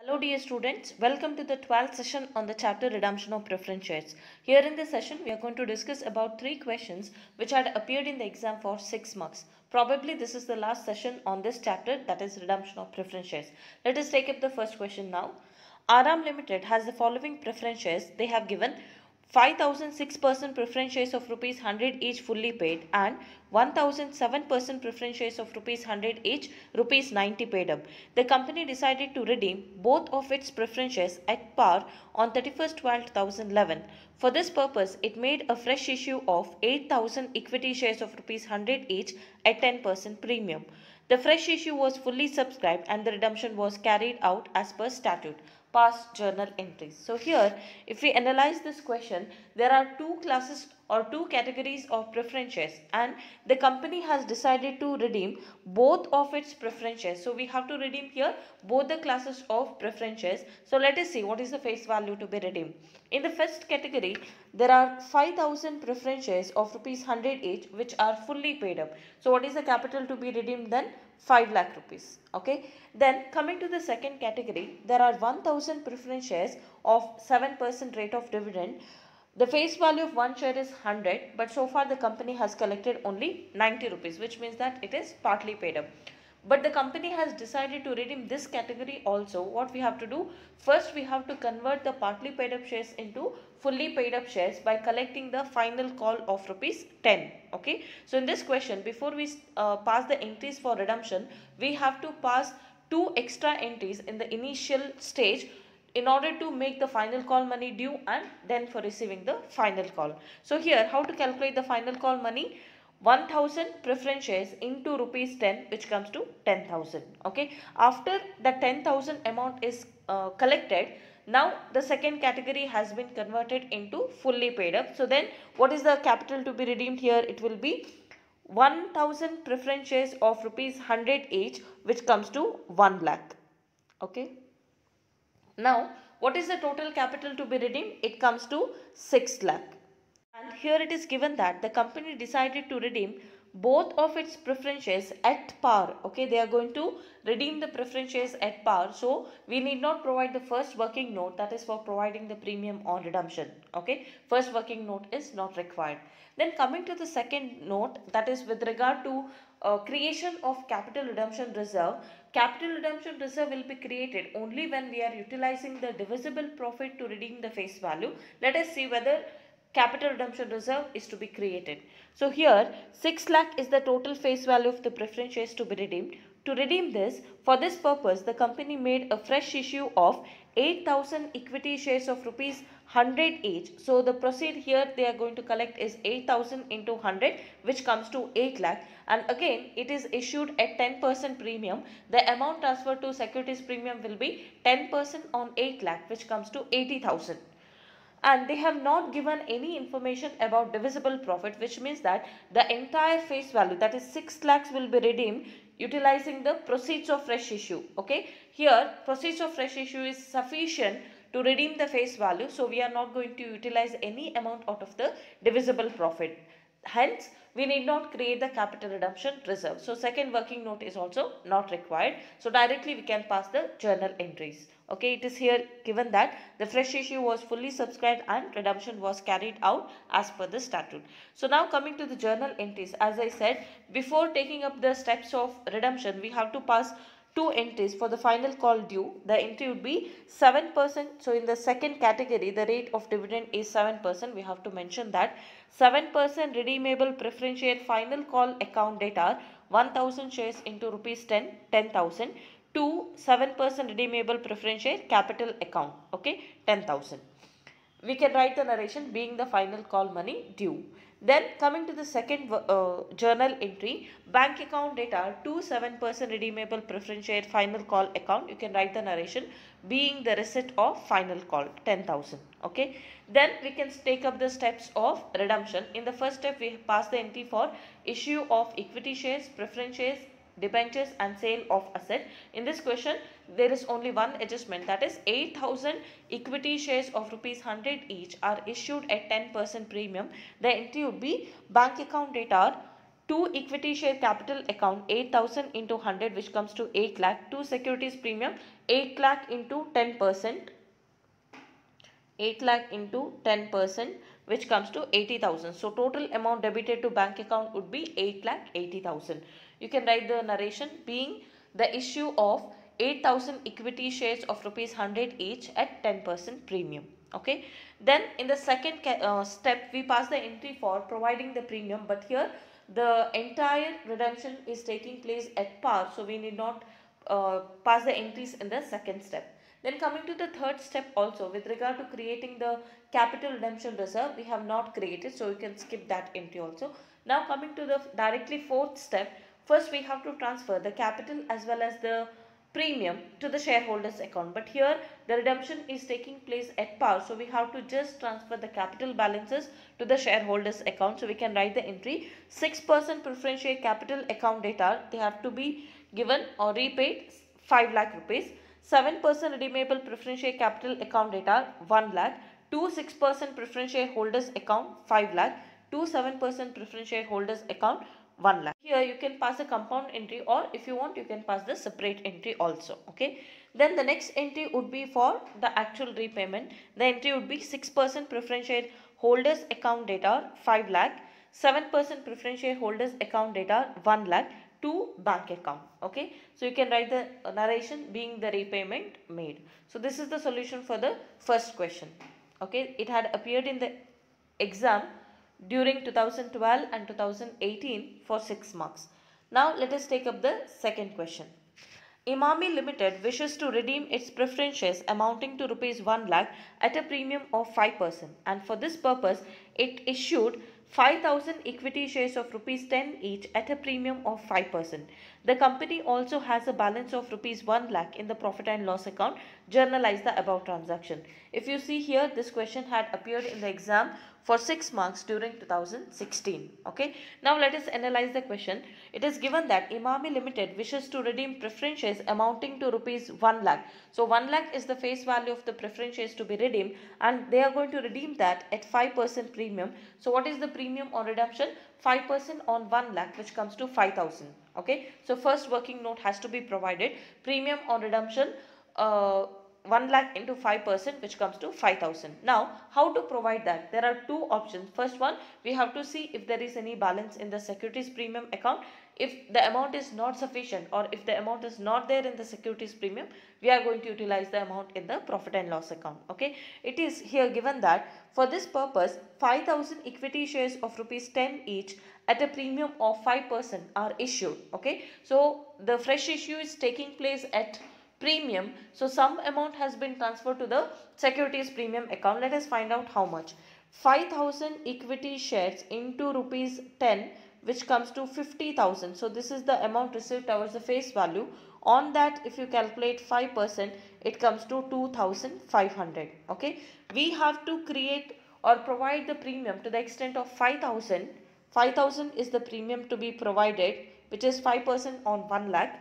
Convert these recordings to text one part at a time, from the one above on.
Hello dear students, welcome to the 12th session on the chapter Redemption of Preference Shares. Here in this session, we are going to discuss about 3 questions which had appeared in the exam for 6 marks. Probably this is the last session on this chapter, that is Redemption of Preference Shares. Let us take up the first question now. Aram Limited has the following preference shares. They have given 5,006% preference shares of rupees 100 each fully paid and 1,007% preference shares of rupees 100 each rupees 90 paid up. The company decided to redeem both of its preference shares at par on 31st/12/2011. For this purpose, it made a fresh issue of 8,000 equity shares of rupees 100 each at 10% premium. The fresh issue was fully subscribed and the redemption was carried out as per statute. Past journal entries. So here, if we analyze this question, there are two classes or two categories of preference shares and the company has decided to redeem both of its preference shares. So we have to redeem here both the classes of preference shares. So let us see what is the face value to be redeemed. In the first category, there are 5,000 preference shares of rupees 100 each which are fully paid up. So what is the capital to be redeemed then? 5 lakh rupees. Okay. Then coming to the second category, there are 1,000 preference shares of 7% rate of dividend. The face value of one share is 100, but so far the company has collected only 90 rupees, which means that it is partly paid up. But the company has decided to redeem this category also. What we have to do? First, we have to convert the partly paid up shares into fully paid up shares by collecting the final call of rupees 10. Okay. So in this question, before we pass the entries for redemption, we have to pass 2 extra entries in the initial stage in order to make the final call money due and then for receiving the final call. So here, how to calculate the final call money? 1,000 preference shares into rupees 10, which comes to 10,000. Okay. After the 10,000 amount is collected, now the second category has been converted into fully paid up. So then what is the capital to be redeemed here? It will be 1,000 preference shares of rupees 100 each, which comes to 1 lakh. Okay. Now what is the total capital to be redeemed? It comes to 6 lakh. And here it is given that the company decided to redeem both of its preference shares at par. Okay, they are going to redeem the preference shares at par. So we need not provide the first working note, that is for providing the premium on redemption. Okay, first working note is not required. Then coming to the second note, that is with regard to creation of capital redemption reserve. Capital redemption reserve will be created only when we are utilizing the divisible profit to redeem the face value. Let us see whether capital redemption reserve is to be created. So here 6 lakh is the total face value of the preference shares to be redeemed. To redeem this, for this purpose, the company made a fresh issue of 8,000 equity shares of rupees 100 each. So the proceed here they are going to collect is 8,000 into 100, which comes to 8 lakh. And again, it is issued at 10% premium. The amount transferred to securities premium will be 10% on 8 lakh, which comes to 80,000. And they have not given any information about divisible profit, which means that the entire face value, that is 6 lakhs, will be redeemed utilizing the proceeds of fresh issue. Okay, here proceeds of fresh issue is sufficient to redeem the face value, so we are not going to utilize any amount out of the divisible profit. Hence, we need not create the capital redemption reserve. So second working note is also not required. So directly we can pass the journal entries. Okay, it is here given that the fresh issue was fully subscribed and redemption was carried out as per the statute. So now coming to the journal entries, as I said, before taking up the steps of redemption, we have to pass 2 entries for the final call due. The entry would be 7%. So in the second category, the rate of dividend is 7%. We have to mention that 7% redeemable preference share final call account date are 1,000 shares into rupees 10, 10,000 to 7% redeemable preference share capital account. Okay, 10,000. We can write the narration being the final call money due. Then coming to the second journal entry, bank account data to 7% redeemable preference share final call account. You can write the narration being the receipt of final call 10,000. Okay. Then we can take up the steps of redemption. In the first step, we pass the entry for issue of equity shares, preference shares, debentures and sale of asset. In this question, there is only one adjustment, that is 8,000 equity shares of rupees 100 each are issued at 10% premium. The entry would be bank account date are 2 equity share capital account 8,000 into 100 which comes to 8 lakh. 2 securities premium 8 lakh into 10%. 8 lakh into 10% which comes to 80,000. So total amount debited to bank account would be 8 lakh 80,000. You can write the narration being the issue of 8,000 equity shares of rupees 100 each at 10% premium. Okay. Then in the second step we pass the entry for providing the premium, but here the entire redemption is taking place at par, so we need not pass the entries in the second step. Then coming to the third step also, with regard to creating the capital redemption reserve, we have not created, so you can skip that entry also. Now coming to the directly fourth step, first we have to transfer the capital as well as the premium to the shareholders account, but here the redemption is taking place at par, so we have to just transfer the capital balances to the shareholders account. So we can write the entry 6% preference share capital account data, they have to be given or repaid 5 lakh rupees. 7% redeemable preference share capital account data 1 lakh, 2 6% preference share holders account 5 lakh, 2 7% preference share holders account 1 lakh. Here you can pass a compound entry, or if you want you can pass the separate entry also. Okay. Then the next entry would be for the actual repayment. The entry would be 6% preference share holders account data 5 lakh, 7% preference share holders account data 1 lakh to bank account. Okay. So you can write the narration being the repayment made. So this is the solution for the first question. Okay. It had appeared in the exam during 2012 and 2018 for 6 marks. Now let us take up the second question. Emami Limited wishes to redeem its preference shares amounting to rupees 1 lakh at a premium of 5%, and for this purpose it issued 5,000 equity shares of rupees 10 each at a premium of 5%. The company also has a balance of rupees 1 lakh in the profit and loss account. Journalize the above transaction. If you see here, this question had appeared in the exam for 6 marks during 2016. Okay. Now let us analyze the question. It is given that Emami Limited wishes to redeem preference shares amounting to rupees 1 lakh. So 1 lakh is the face value of the preference shares to be redeemed, and they are going to redeem that at 5% premium. So what is the premium on redemption? 5% on 1 lakh, which comes to 5,000. Okay. So first working note has to be provided. Premium on redemption 1 lakh into 5%, which comes to 5,000. Now, how to provide that? There are two options. First one, we have to see if there is any balance in the securities premium account. If the amount is not sufficient, or if the amount is not there in the securities premium, we are going to utilize the amount in the profit and loss account. Okay. It is here given that for this purpose, 5,000 equity shares of rupees 10 each at a premium of 5% are issued. Okay. So the fresh issue is taking place at premium, so some amount has been transferred to the securities premium account. Let us find out how much. 5,000 equity shares into rupees 10, which comes to 50,000. So this is the amount received towards the face value. On that, if you calculate 5%, it comes to 2,500. Okay. We have to create or provide the premium to the extent of 5,000. 5,000 is the premium to be provided, which is 5% on 1 lakh.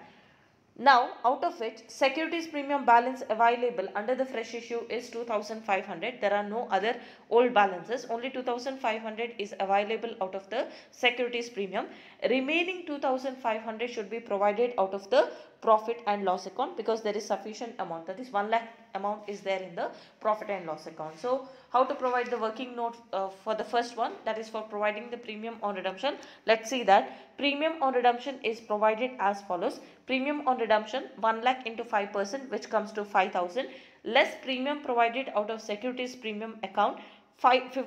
Now, out of which securities premium balance available under the fresh issue is 2,500. There are no other old balances. Only 2,500 is available out of the securities premium. Remaining 2,500 should be provided out of the profit and loss account, because there is sufficient amount, that is 1 lakh amount is there in the profit and loss account. So how to provide the working note for the first one, that is for providing the premium on redemption. Let's see that premium on redemption is provided as follows. Premium on redemption 1 lakh into 5%, which comes to 5,000, less premium provided out of securities premium account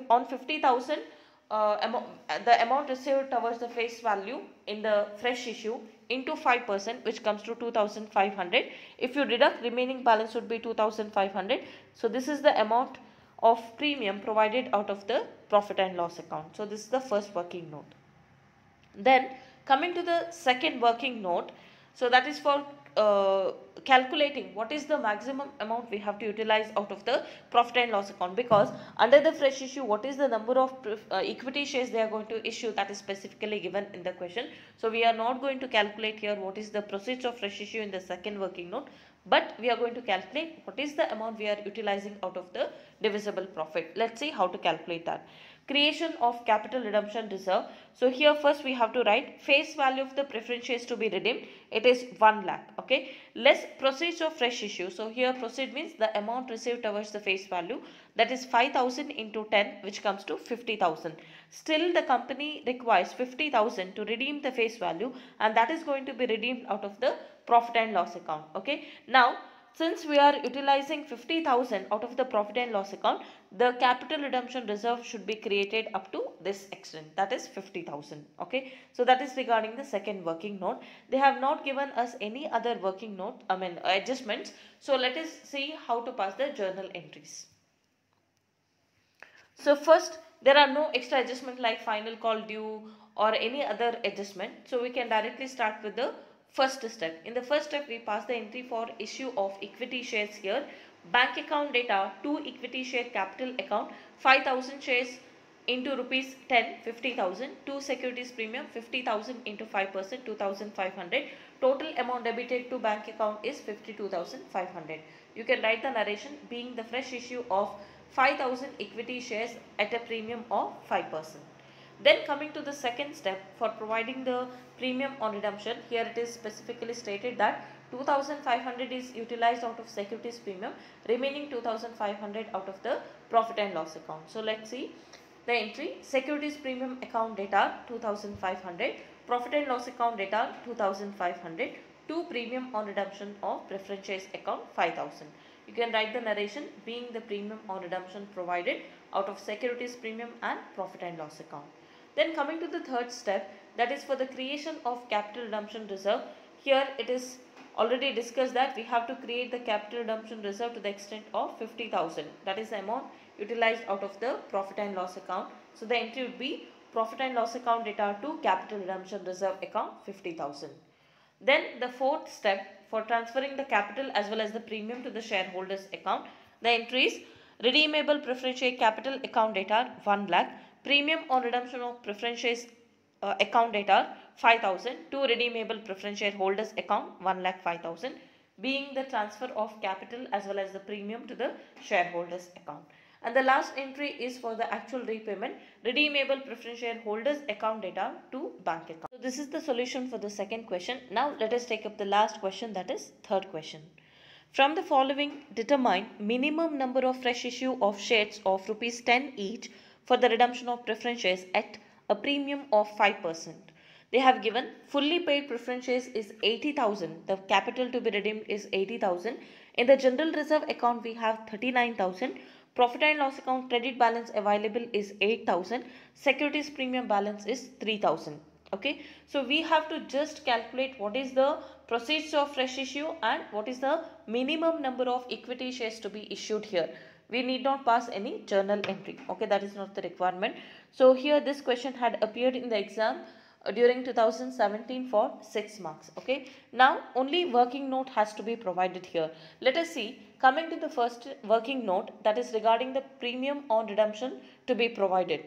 on 50,000. The amount received towards the face value in the fresh issue into 5%, which comes to 2,500. If you deduct, remaining balance would be 2,500. So this is the amount of premium provided out of the profit and loss account. So this is the first working note. Then coming to the second working note, so that is for calculating what is the maximum amount we have to utilize out of the profit and loss account, because under the fresh issue, what is the number of equity shares they are going to issue, that is specifically given in the question. So we are not going to calculate here what is the proceeds of fresh issue in the second working note, but we are going to calculate what is the amount we are utilizing out of the divisible profit. Let's see how to calculate that. Creation of capital redemption reserve. So here first we have to write face value of the preference shares to be redeemed. It is 1 lakh. Okay. Less proceeds of fresh issue. So here proceed means the amount received towards the face value, that is 5,000 into 10, which comes to 50,000. Still the company requires 50,000 to redeem the face value, and that is going to be redeemed out of the profit and loss account. Okay. Now since we are utilizing 50,000 out of the profit and loss account, the capital redemption reserve should be created up to this extent, that is 50,000. Okay. So that is regarding the second working note. They have not given us any other working note, adjustments. So let us see how to pass the journal entries. So first, there are no extra adjustment like final call due or any other adjustment. So we can directly start with the first step. In the first step, we pass the entry for issue of equity shares here. Bank account data, 2 equity share capital account, 5,000 shares into rupees 10, 50,000, 2 securities premium, 50,000 into 5%, 2,500. Total amount debited to bank account is 52,500. You can write the narration being the fresh issue of 5,000 equity shares at a premium of 5%. Then coming to the second step for providing the premium on redemption, here it is specifically stated that 2,500 is utilized out of securities premium, remaining 2,500 out of the profit and loss account. So let's see the entry. Securities premium account data 2,500, profit and loss account data 2,500, 2 premium on redemption of preference shares account 5,000. You can write the narration being the premium on redemption provided out of securities premium and profit and loss account. Then coming to the third step, that is for the creation of capital redemption reserve. Here it is already discussed that we have to create the capital redemption reserve to the extent of 50,000. That is the amount utilized out of the profit and loss account. So the entry would be profit and loss account data to capital redemption reserve account 50,000. Then the fourth step for transferring the capital as well as the premium to the shareholders account. The entries: redeemable preference share capital account data 1 lakh, premium on redemption of preference shares account data 5,000, to redeemable preference shareholders account 1,05,000, being the transfer of capital as well as the premium to the shareholders account. And the last entry is for the actual repayment, redeemable preference shareholders account data to bank account. So this is the solution for the second question. Now let us take up the last question, that is third question. From the following, determine minimum number of fresh issue of shares of rupees 10 each for the redemption of preference shares at a premium of 5%. They have given fully paid preference shares is 80,000. The capital to be redeemed is 80,000. In the general reserve account, we have 39,000. Profit and loss account credit balance available is 8,000. Securities premium balance is 3,000. Okay, so we have to just calculate what is the proceeds of fresh issue and what is the minimum number of equity shares to be issued here. We need not pass any journal entry. Okay, that is not the requirement. So here this question had appeared in the exam during 2017 for 6 marks. Okay, now only working note has to be provided here. Let us see, coming to the first working note, that is regarding the premium on redemption to be provided.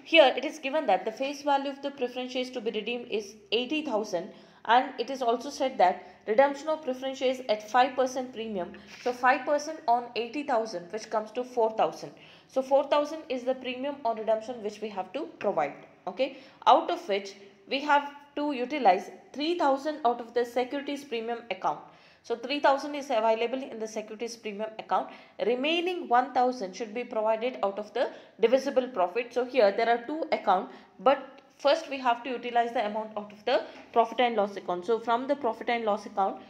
Here it is given that the face value of the preference shares to be redeemed is 80,000, and it is also said that redemption of preference shares at 5% premium. So 5% on 80,000, which comes to 4,000. So 4,000 is the premium on redemption which we have to provide. Okay, out of which we have to utilize 3,000 out of the securities premium account. So 3,000 is available in the securities premium account. Remaining 1,000 should be provided out of the divisible profit. So here there are two accounts, but first we have to utilize the amount out of the profit and loss account. So from the profit and loss account,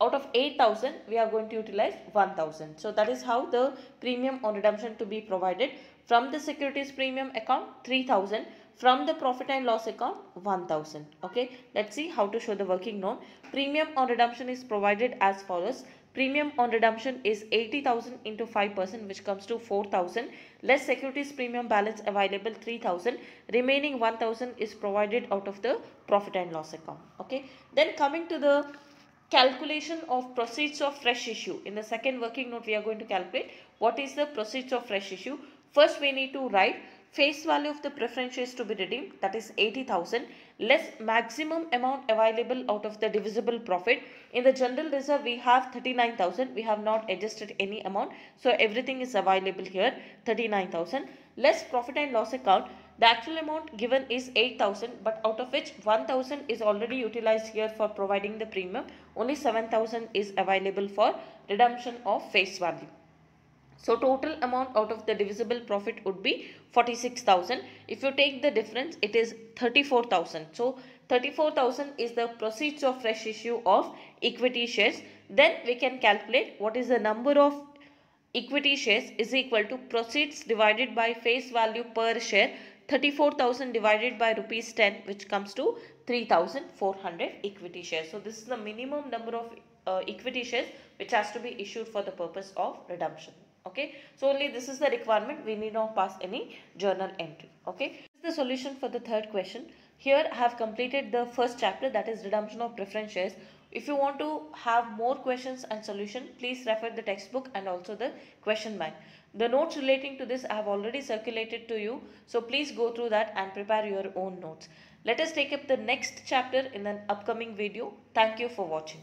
out of 8,000 we are going to utilize 1,000. So that is how the premium on redemption to be provided. From the securities premium account 3,000, from the profit and loss account 1,000. Okay, let's see how to show the working note. Premium on redemption is provided as follows. Premium on redemption is 80,000 into 5%, which comes to 4,000. Less securities premium balance available 3,000. Remaining 1,000 is provided out of the profit and loss account. Okay, then coming to the calculation of proceeds of fresh issue. In the second working note, we are going to calculate what is the proceeds of fresh issue. First, we need to write face value of the preference shares to be redeemed, that is 80,000, less maximum amount available out of the divisible profit. In the general reserve we have 39,000, we have not adjusted any amount, so everything is available here, 39,000, less profit and loss account. The actual amount given is 8,000, but out of which 1,000 is already utilized here for providing the premium. Only 7,000 is available for redemption of face value. So total amount out of the divisible profit would be 46,000. If you take the difference, it is 34,000. So 34,000 is the proceeds of fresh issue of equity shares. Then we can calculate what is the number of equity shares is equal to proceeds divided by face value per share. 34,000 divided by rupees 10, which comes to 3,400 equity shares. So this is the minimum number of equity shares which has to be issued for the purpose of redemption. Okay, so only this is the requirement, we need not pass any journal entry. Okay, this is the solution for the third question. Here I have completed the first chapter, that is redemption of preference shares. If you want to have more questions and solution, please refer the textbook and also the question bank. The notes relating to this I have already circulated to you, so please go through that and prepare your own notes. Let us take up the next chapter in an upcoming video. Thank you for watching.